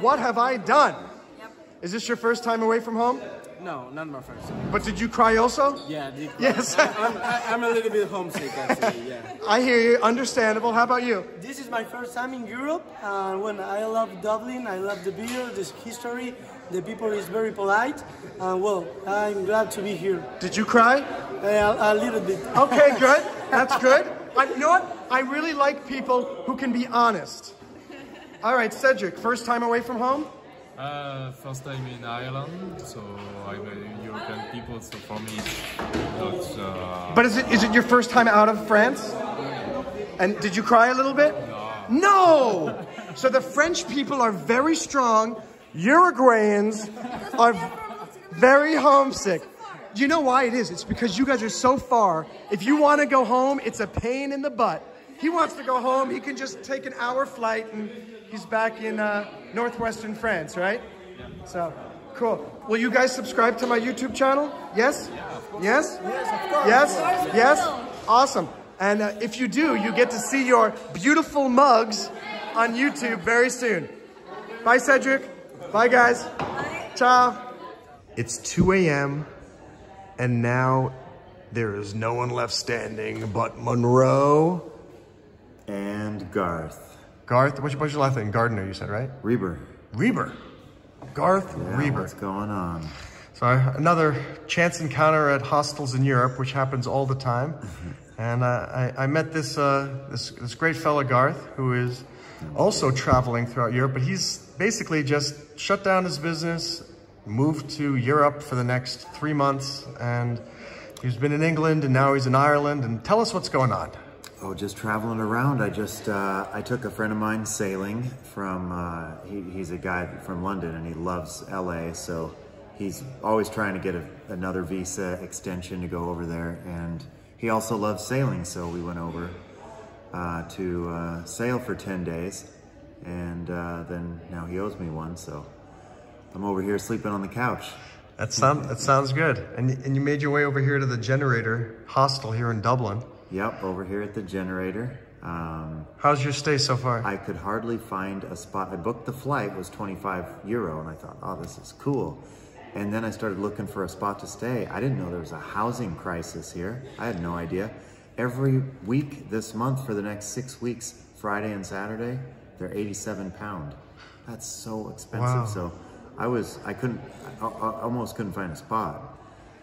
what have I done? Yep. Is this your first time away from home? No, not my first time. But did you cry also? Yeah, I did cry. Yes. I'm a little bit homesick actually, yeah. I hear you, understandable. How about you? This is my first time in Europe. When I love Dublin, I love the beer, the history, the people is very polite. Well, I'm glad to be here. Did you cry? A little bit. Okay, good. That's good. You know what? I really like people who can be honest. All right, Cedric, first time away from home? First time in Ireland, so I'm a European people, so for me it's not... But is it your first time out of France? And did you cry a little bit? No! So the French people are very strong, Uruguayans are very homesick. Do you know why it is? It's because you guys are so far. If you want to go home, it's a pain in the butt. He wants to go home, he can just take an hour flight and he's back in northwestern France, right? Yeah. So, cool. Will you guys subscribe to my YouTube channel? Yes? Yeah, of course. Yes? Yes, of course. Yes? Yes? Awesome. And if you do, you get to see your beautiful mugs on YouTube very soon. Bye, Cedric. Bye, guys. Bye. Ciao. It's 2 a.m. and now there is no one left standing but Monroe and Garth. Garth, what's your last name? Gardner, you said, right? Reber. Reber. Garth Reber. What's going on? So another chance encounter at hostels in Europe, which happens all the time. And I met this great fella, Garth, who is also traveling throughout Europe, but he's basically just shut down his business, moved to Europe for the next 3 months, and he's been in England and now he's in Ireland. And tell us what's going on. Oh, just traveling around. I took a friend of mine sailing from, he's a guy from London and he loves LA, so he's always trying to get another visa extension to go over there, and he also loves sailing, so we went over to sail for 10 days, and then now he owes me one, so I'm over here sleeping on the couch. That sounds good. And you made your way over here to the Generator hostel here in Dublin. Yep, over here at the Generator. How's your stay so far? I could hardly find a spot. I booked the flight, was €25, and I thought, oh, this is cool. And then I started looking for a spot to stay. I didn't know there was a housing crisis here. I had no idea. Every week this month for the next 6 weeks, Friday and Saturday, they're £87. That's so expensive. Wow. So I almost couldn't find a spot.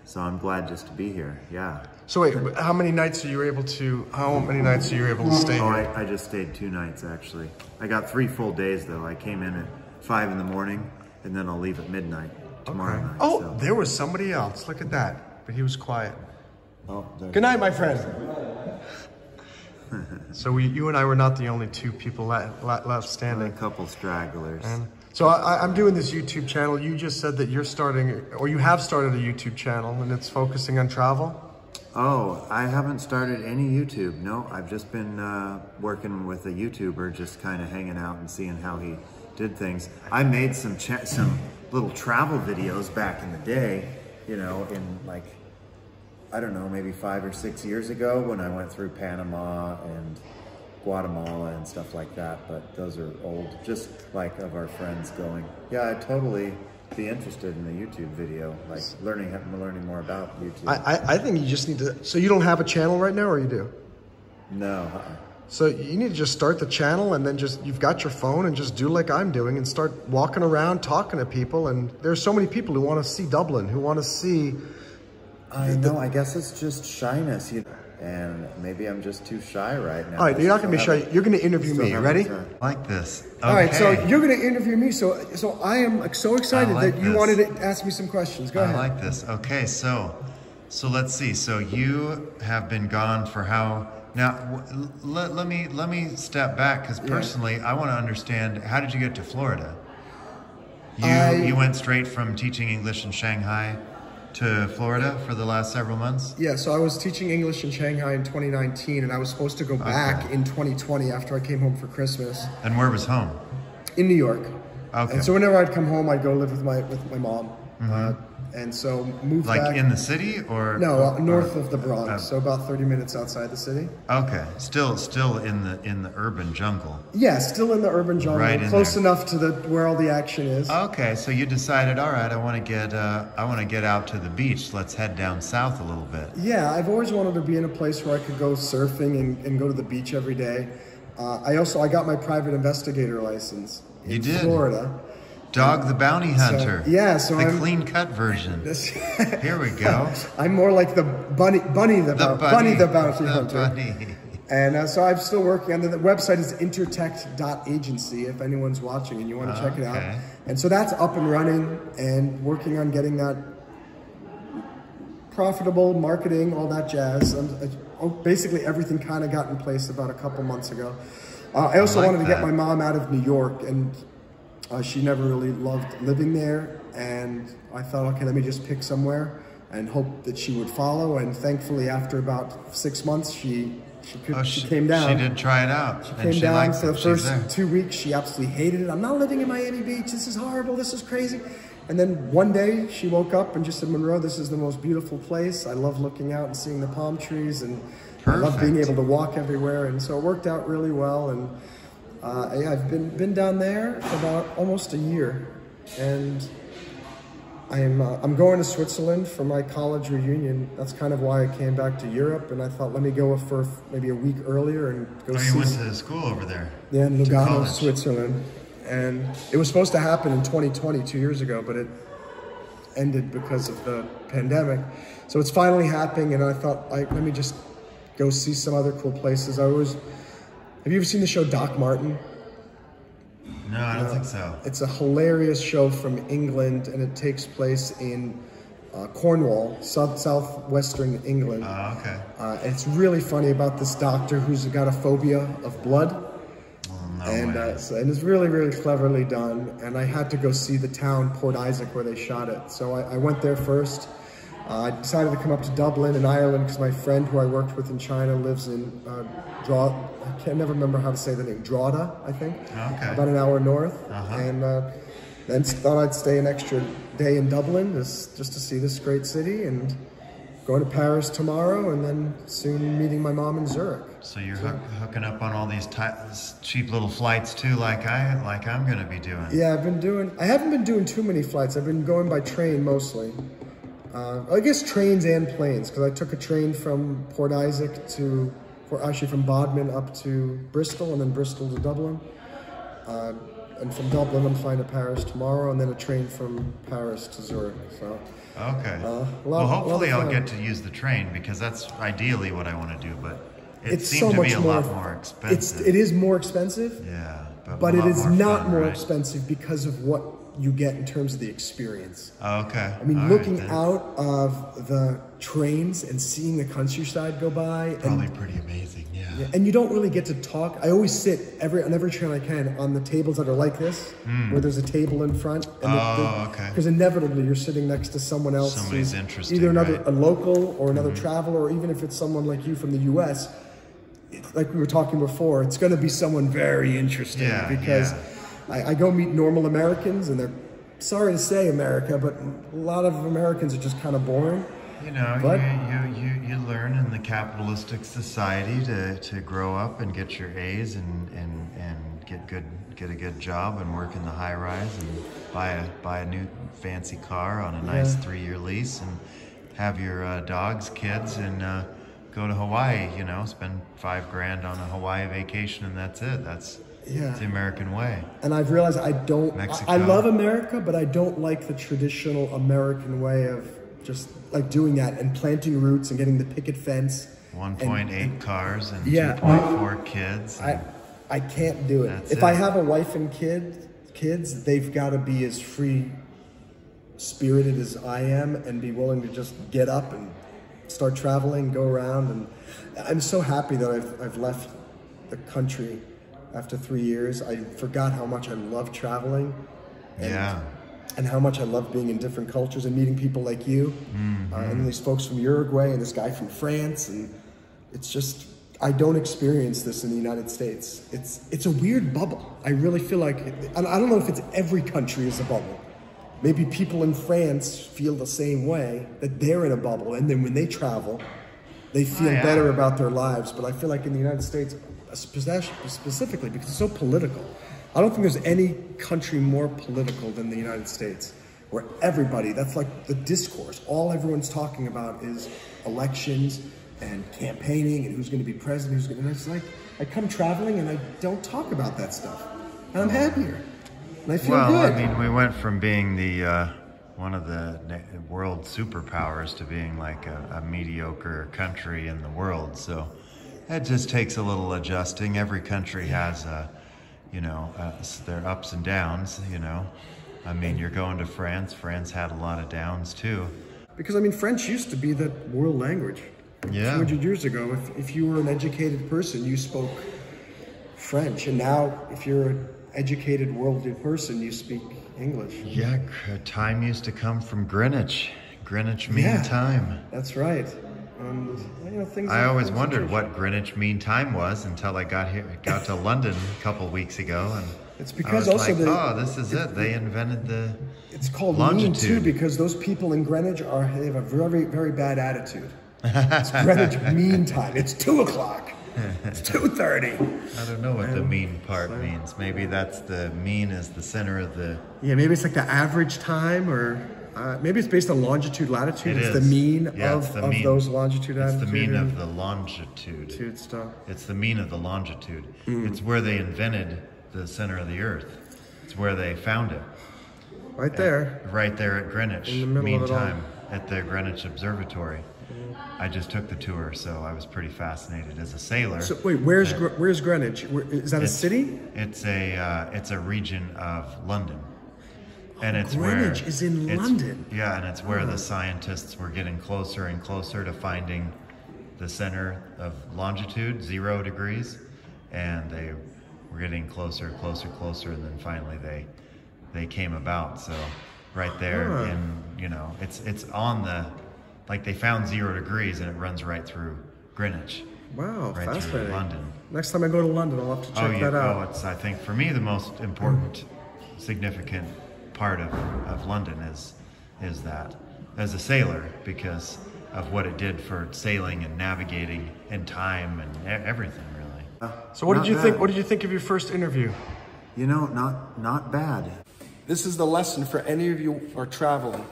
So I'm glad just to be here. Yeah. So wait, how many nights are you able to stay here? Oh, I just stayed 2 nights actually. I got 3 full days though. I came in at 5 in the morning and then I'll leave at midnight tomorrow night. Oh, so. There was somebody else. Look at that. But he was quiet. Oh, good night, my friend. So you and I were not the only 2 people left standing. A couple stragglers. So I'm doing this YouTube channel. You just said that you're starting, or you have started a YouTube channel, and it's focusing on travel? Oh, I haven't started any YouTube. No, I've just been working with a YouTuber, just kind of hanging out and seeing how he did things. I made some little travel videos back in the day, you know, in like, I don't know, maybe 5 or 6 years ago when I went through Panama and Guatemala and stuff like that, but those are old, just like of our friends going, yeah, I'd totally be interested in a YouTube video, like learning more about YouTube. I think you just need to, so you don't have a channel right now, or you do? No. So you need to just start the channel and then you've got your phone and just do like I'm doing and start walking around talking to people. And there's so many people who want to see Dublin, who want to see. I know, I guess it's just shyness, you know, and maybe I'm just too shy right now. All right, you're not going to be shy. You're going to interview me. Ready? Like this. Okay. All right, so you're going to interview me. So I am so excited that you wanted to ask me some questions. Go ahead. I like this. Okay, so let's see. So you have been gone for how? Now, let me step back, because personally, I want to understand, how did you get to Florida? You went straight from teaching English in Shanghai to Florida for the last several months? Yeah, so I was teaching English in Shanghai in 2019, and I was supposed to go back in 2020 after I came home for Christmas. And where was home? In New York. Okay. And so whenever I'd come home, I'd go live with my mom. And so moved back. Like in the city, or? No, north of the Bronx, so about 30 minutes outside the city. Okay, still in the urban jungle. Yeah, still in the urban jungle, right, close enough to where all the action is. Okay, so you decided, all right, I want to get out to the beach. Let's head down south a little bit. Yeah, I've always wanted to be in a place where I could go surfing and go to the beach every day. I got my private investigator license in Florida. Dog the Bounty Hunter. So the clean-cut version. Here we go. I'm more like the Bunny the Bounty Hunter. And so I'm still working on the website is intertech.agency if anyone's watching and you want to check it out. And so that's up and running and working on getting that profitable, marketing, all that jazz. Basically everything kind of got in place about a couple months ago. I also wanted to get my mom out of New York, and she never really loved living there, and I thought, okay, let me just pick somewhere and hope that she would follow. And thankfully, after about 6 months, she came down. She did try it out. She came down for the first 2 weeks. She absolutely hated it. I'm not living in Miami Beach. This is horrible. This is crazy. And then one day she woke up and just said, Monroe, this is the most beautiful place. I love looking out and seeing the palm trees, and I love being able to walk everywhere. And so it worked out really well. And I've been down there for about almost a year, and I'm going to Switzerland for my college reunion. That's kind of why I came back to Europe, and I thought, let me go for maybe a week earlier and go see. You went to school over there? Yeah, in Lugano, Switzerland. And it was supposed to happen in 2020, 2 years ago, but it ended because of the pandemic. So it's finally happening, and I thought, let me just go see some other cool places. Have you ever seen the show Doc Martin? No, I don't think so. It's a hilarious show from England, and it takes place in Cornwall, southwestern England. Oh, okay. It's really funny about this doctor who's got a phobia of blood. And it's really, really cleverly done. And I had to go see the town, Port Isaac, where they shot it. So I went there first. I decided to come up to Dublin in Ireland because my friend who I worked with in China lives in I can't never remember how to say the name, Drogheda, I think. Okay. About an hour north. And then thought I'd stay an extra day in Dublin just to see this great city, and going to Paris tomorrow, and then soon meeting my mom in Zurich. So you're hooking up on all these cheap little flights too, like I'm going to be doing. Yeah, I haven't been doing too many flights. I've been going by train mostly. I guess trains and planes, because I took a train from Port Isaac actually from Bodmin up to Bristol, and then Bristol to Dublin. And from Dublin, I'm flying to Paris tomorrow, and then a train from Paris to Zurich. So. Okay. Well, hopefully I'll get to use the train, because that's ideally what I want to do, but it seems to be a lot more expensive. It is more expensive. Yeah. But it is not more expensive because of what you get in terms of the experience. Okay. I mean, looking out of the trains and seeing the countryside go by. Probably pretty amazing, yeah. And you don't really get to talk. I always sit on every train I can on the tables that are like this, where there's a table in front. Okay. Because inevitably you're sitting next to someone else. Somebody's interesting, either a local or another traveler, or even if it's someone like you from the US, like we were talking before, it's going to be someone very interesting. Because I go meet normal Americans, and they're, sorry to say America, but a lot of Americans are just kind of boring. You know, you learn in the capitalistic society to grow up and get your A's and get a good job and work in the high rise and buy a new fancy car on a nice 3-year lease, and have your dogs, kids, and go to Hawaii. You know, spend $5 grand on a Hawaii vacation, and that's it. That's the American way. And I've realized Mexico. I love America, but I don't like the traditional American way of just like doing that and planting roots and getting the picket fence. 1.8 cars and 2.4 kids. I can't do it. If I have a wife and kids, they've got to be as free spirited as I am and be willing to just get up and start traveling, go around. And I'm so happy that I've left the country after 3 years. I forgot how much I love traveling. And how much I love being in different cultures and meeting people like you, and these folks from Uruguay and this guy from France, and it's just, I don't experience this in the United States. It's a weird bubble. I really feel like, and I don't know if it's every country is a bubble. Maybe people in France feel the same way, that they're in a bubble, and then when they travel, they feel better about their lives. But I feel like in the United States, specifically, because it's so political, I don't think there's any country more political than the United States, where everybody, that's like the discourse. All everyone's talking about is elections and campaigning and who's going to be president, and it's like, I come traveling and I don't talk about that stuff. And I'm happier. And I feel good. Well, I mean, we went from being the one of the world superpowers to being like a mediocre country in the world. So it just takes a little adjusting. Every country has their ups and downs, you know. I mean, you're going to France. France had a lot of downs too. Because, I mean, French used to be the world language. Yeah. 200 years ago, if you were an educated person, you spoke French. And now, if you're an educated worldly person, you speak English. Yeah, time used to come from Greenwich. Greenwich Mean Time. That's right. And, you know, I always wondered what Greenwich Mean Time was until I got to London a couple weeks ago, and it's because I was also like, this is it. They invented the It's called longitude. Mean too, because those people in Greenwich they have a very, very bad attitude. It's Greenwich Mean Time. It's 2 o'clock. It's 2:30. I don't know what the mean part means. Maybe that's the mean is the center of the. Yeah, maybe it's like the average time, or maybe it's based on longitude, latitude. It's the mean of those longitude, latitude. It's the mean of the longitude. Stuff. It's the mean of the longitude. It's where they invented the center of the Earth. It's where they found it. Right there. Right there at Greenwich. In the middle Mean of it all. Time at the Greenwich Observatory. I just took the tour, so I was pretty fascinated as a sailor. So wait, where's Greenwich? Is that a city? It's a region of London. And it's Greenwich is in London. Yeah, and it's where the scientists were getting closer and closer to finding the center of longitude, 0 degrees, and they were getting closer, closer, closer, and then finally they came about. So right there, it's on the, like they found 0 degrees and it runs right through Greenwich. Wow, right fascinating. through London. Next time I go to London, I'll have to check that out. It's, I think, for me, the most important, significant part of London is that as a sailor, because of what it did for sailing and navigating in time and everything, really. So what did you think? What did you think of your first interview? You know, not bad. This is the lesson for any of you who are traveling.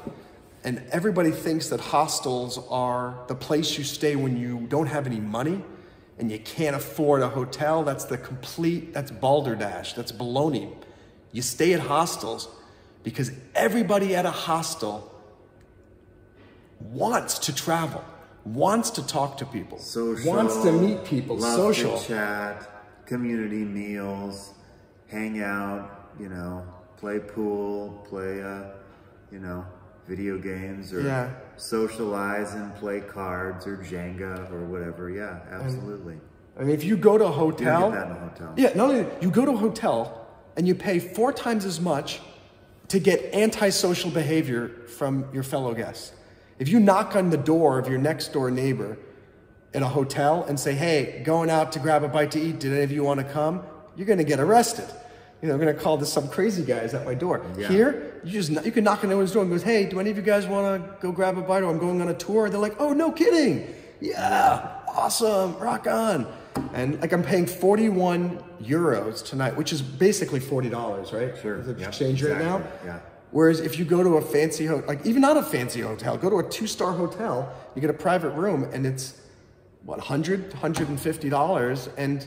And everybody thinks that hostels are the place you stay when you don't have any money and you can't afford a hotel. That's balderdash, that's baloney. You stay at hostels because everybody at a hostel wants to travel, wants to talk to people, wants to meet people, social. To chat, community meals, hang out, you know, play pool, play, you know, video games, or socialize and play cards or Jenga or whatever. Yeah, absolutely. I mean, if you go to a hotel, you get that in a hotel. Yeah, not only you go to a hotel and you pay 4 times as much to get antisocial behavior from your fellow guests. If you knock on the door of your next door neighbor at a hotel and say, "Hey, going out to grab a bite to eat, did any of you want to come?" You're going to get arrested. You know, I'm going to call this some crazy guys at my door. Yeah. Here, you can knock on anyone's door and goes, "Hey, do any of you guys want to go grab a bite, or I'm going on a tour?" They're like, "Oh, no kidding. Yeah, awesome, rock on." And like I'm paying 41 euros tonight, which is basically $40, right? Sure. The exchange rate now. Yeah. Whereas if you go to a fancy hotel, like even not a fancy hotel, go to a 2-star hotel, you get a private room and it's what, $100, $150, and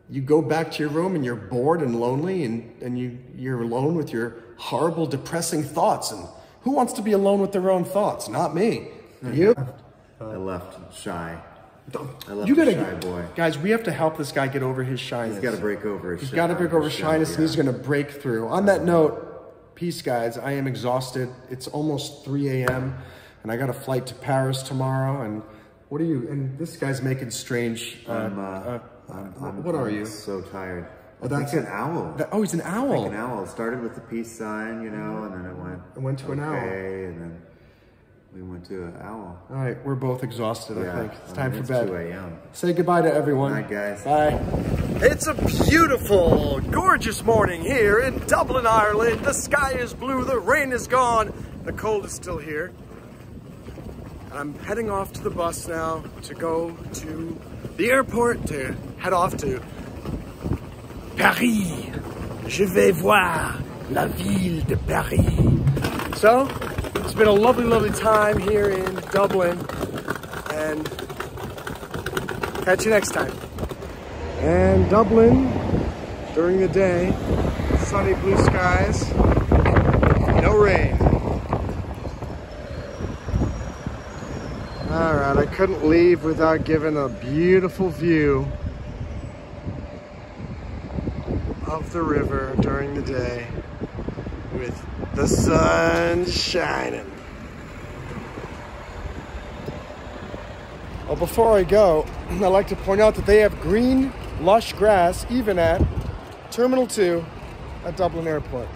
you go back to your room and you're bored and lonely, and you're alone with your horrible, depressing thoughts. And who wants to be alone with their own thoughts? Not me. You? I left shy. I left You gotta, shy boy. Guys, we have to help this guy get over his shyness. He's got to break over his shyness. He's got to break over shyness, and he's going to break through. On that note, peace, guys. I am exhausted. It's almost 3 a.m., and I got a flight to Paris tomorrow. And what are you? And this guy's making strange. What are you? So tired. Oh, that's an owl. Oh, he's an owl. Like an owl. It started with the peace sign, you know, and then it went to an owl. And then we went to an owl. All right, we're both exhausted, I think. It's time for it's bed. 2 a.m. Say goodbye to everyone. Good night, guys. Bye. It's a beautiful, gorgeous morning here in Dublin, Ireland. The sky is blue, the rain is gone, the cold is still here. I'm heading off to the bus now to go to the airport to head off to Paris. Je vais voir la ville de Paris. So, it's been a lovely, lovely time here in Dublin, and catch you next time. And Dublin, during the day, sunny blue skies, no rain. All right, I couldn't leave without giving a beautiful view of the river during the day with the sun shining. Well, before I go, I'd like to point out that they have green, lush grass even at Terminal 2 at Dublin Airport.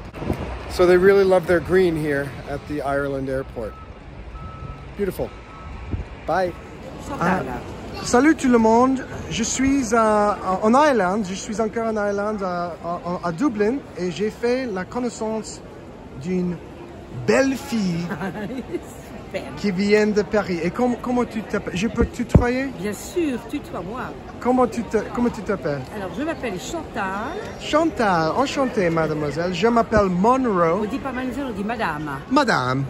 So they really love their green here at the Ireland Airport. Beautiful. Bye. Salut tout le monde, je suis en Ireland, je suis encore en Ireland, à Dublin, et j'ai fait la connaissance d'une belle fille qui vient de Paris. Et comment tu t'appelles? Je peux tutoyer? Bien sûr, tutoie-moi. Comment tu t'appelles? Alors, je m'appelle Chantal. Chantal, enchantée, mademoiselle. Je m'appelle Monroe. On dit pas mademoiselle, on dit madame. Madame.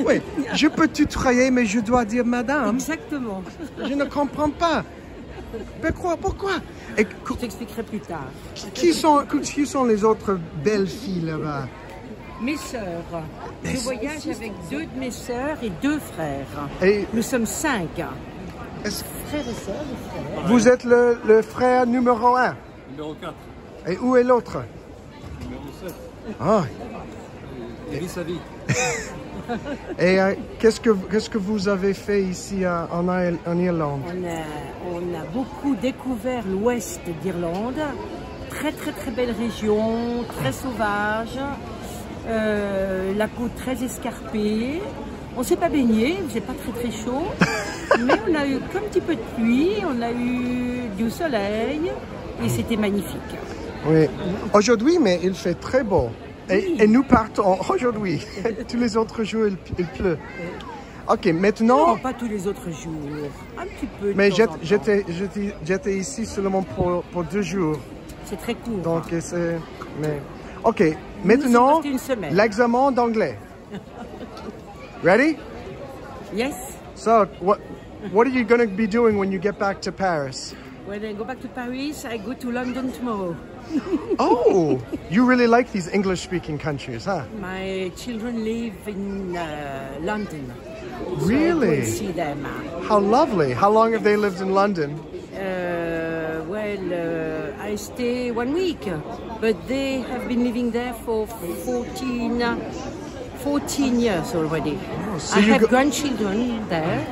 Oui, je peux tutoyer, mais je dois dire madame. Exactement. Je ne comprends pas. Pourquoi? Je t'expliquerai plus tard. Qui sont les autres belles filles là-bas? Mes sœurs. Je voyage avec 2 de mes sœurs et 2 frères. Et nous sommes 5. Frères et sœurs, les frères. Vous êtes le frère numéro 1. Numéro 4. Et où est l'autre? Numéro 7. Ah. Il vit sa vie. Et qu'est-ce que vous avez fait ici en Irlande? On a beaucoup découvert l'ouest d'Irlande. Très très très belle région, très sauvage. La côte très escarpée. On ne s'est pas baigné, il faisait pas très très chaud. Mais on a eu un petit peu de pluie, on a eu du soleil et c'était magnifique. Oui. Aujourd'hui, mais il fait très beau. Et nous partons aujourd'hui. Tous les autres jours, il pleut. Ok, maintenant... Non, pas tous les autres jours. Un petit peu. Mais j'étais ici seulement pour 2 jours. C'est très court. Donc, c'est... Mais... Ok, maintenant, l'examen d'anglais. Ready? Yes. So, what are you going to be doing when you get back to Paris? When I go back to Paris, I go to London tomorrow. Oh, you really like these English-speaking countries, huh? My children live in London. Really? So I go and see them. How lovely. How long have they lived in London? I stay 1 week, but they have been living there for 14 years already. Oh, so I have grandchildren there.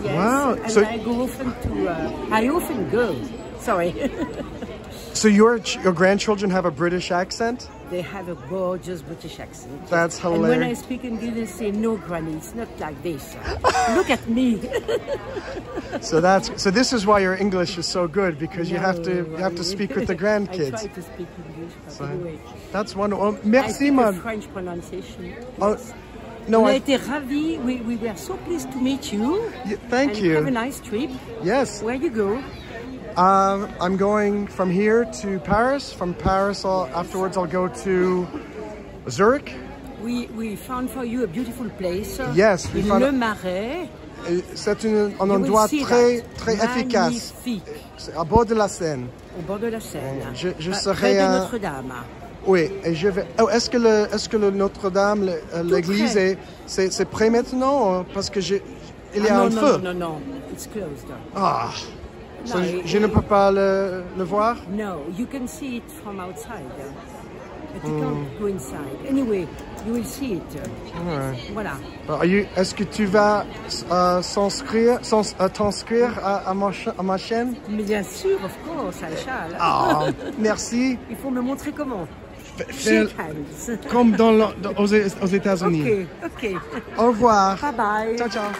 Yes, wow. And So I go often to. I often go. Sorry. So your grandchildren have a British accent? They have a gorgeous British accent. That's hilarious. And when I speak English, they say, "No, Granny, it's not like this. Look at me." So this is why your English is so good, because you have to speak with the grandkids. I try to speak English, but So, anyway. that's wonderful. Merci, I man. French pronunciation. Oh, no, On a été ravis. We were so pleased to meet you. Thank and you. Have a nice trip. Yes. Where you go? I'm going from here to Paris. From Paris, afterwards I'll go to Zurich. We found for you a beautiful place. Yes, we found Le Marais. C'est un endroit très efficace. C'est à bord de la Seine. Au bord de la Seine. Je serai près de Notre-Dame. Oui, et je vais. Oh, est-ce que le Notre-Dame, l'église, c'est prêt maintenant, parce que il y a un feu. Non, it's closed. Ah. No, So je ne peux pas le voir? No, you can see it from outside. But you can't go inside. Anyway, you will see it. Ouais. Voilà. Est-ce que tu vas t'inscrire à ma chaîne? Bien sûr, of course, I shall. Ah, merci. Il faut me montrer comment. Shake hands. Comme aux États-Unis. Ok. Au revoir. Bye bye. Ciao, ciao.